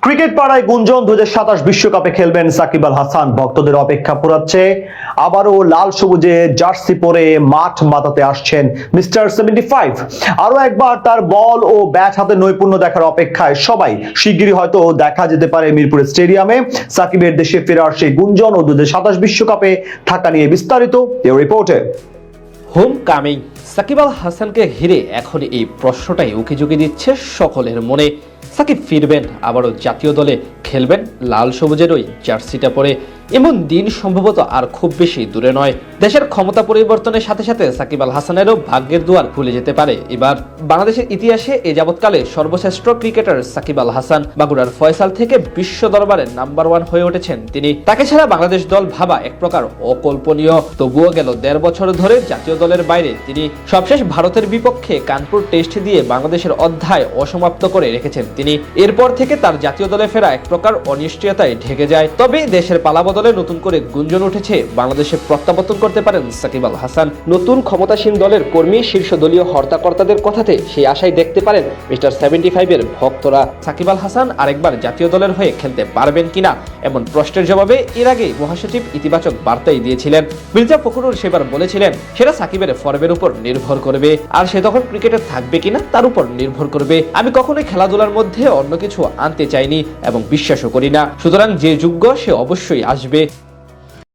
Cricket পাড়ায় গুঞ্জন 2027 বিশ্বকাপে খেলবেন সাকিব আল হাসান। ভক্তদের অপেক্ষা পোড়াচ্ছে, আবারও লাল সবুজে জার্সি পরে মাঠ মাতাতে আসছেন মিস্টার 75। আরো একবার তার বল ও ব্যাট হাতে নৈপুণ্য দেখার অপেক্ষায় সবাই। শিগগিরই হয়তো দেখা যেতে পারে মিরপুর স্টেডিয়ামে সাকিবের দেশে ফেরার সেই গুঞ্জন ও 2027 বিশ্বকাপে থাকা নিয়ে বিস্তারিত এই রিপোর্টে। হোম কামিং সাকিব আল হাসানকে ঘিরে এখন এই প্রশ্নটাই উকিঝুঁকি দিচ্ছে সকলের মনে। সাকিব ফিরবেন, আবারও জাতীয় দলে খেলবেন লাল সবুজের ওই জার্সিটা পরে। এমন দিন সম্ভবত আর খুব বেশি দূরে নয়। দেশের ক্ষমতা পরিবর্তনের সাথে সাথে সাকিব আল হাসানেরও ভাগ্যের দুয়ার খুলে যেতে পারে এবার। বাংলাদেশের ইতিহাসে এ যাবৎকালে সর্বশ্রেষ্ঠ ক্রিকেটার সাকিব আল হাসান বাগুড়ার ফয়সাল থেকে বিশ্ব দরবারে নাম্বার 1 হয়ে উঠেছেন তিনি। তাকে ছাড়া বাংলাদেশ দল ভাবা এক প্রকার অকল্পনীয়। তবুও গেল 1.5 বছর ধরে জাতীয় দলের বাইরে তিনি। সবশেষ ভারতের বিপক্ষে কানপুর টেস্ট দিয়ে বাংলাদেশের অধ্যায় অসমাপ্ত করে রেখেছেন তিনি। এরপর থেকে তার জাতীয় দলে ফেরা এক প্রকার অনিশ্চয়তায় ঢেকে যায়। তবে দেশের পালাবদলে নতুন করে গুঞ্জন উঠেছে বাংলাদেশে প্রত্যাবর্তন করতে পারেন সাকিব আল হাসান। নতুন ক্ষমতাসীন দলের কর্মী, শীর্ষ দলীয় হর্তাকর্তাদের কথাতে সেই আশাই দেখতে পারেন মিস্টার 75 এর ভক্তরা। সাকিব আল হাসান আরেকবার জাতীয় দলের হয়ে খেলতে পারবেন কিনা এমন প্রশ্নের জবাবে এর আগে মহাসচিব ইতিবাচক বার্তাই দিয়েছিলেন। মির্জা ফখরুল সেবার বলেছিলেন সেটা সাকিবের ফর্মের উপর নির্ভর করবে, আর সে তখন ক্রিকেটে থাকবে কিনা তার উপর নির্ভর করবে। আমি কখনোই খেলাধুলার মধ্যে অন্য কিছু আনতে চাইনি এবং বিশ্বাসও করি না, সুতরাং যে যোগ্য সে অবশ্যই আসবে।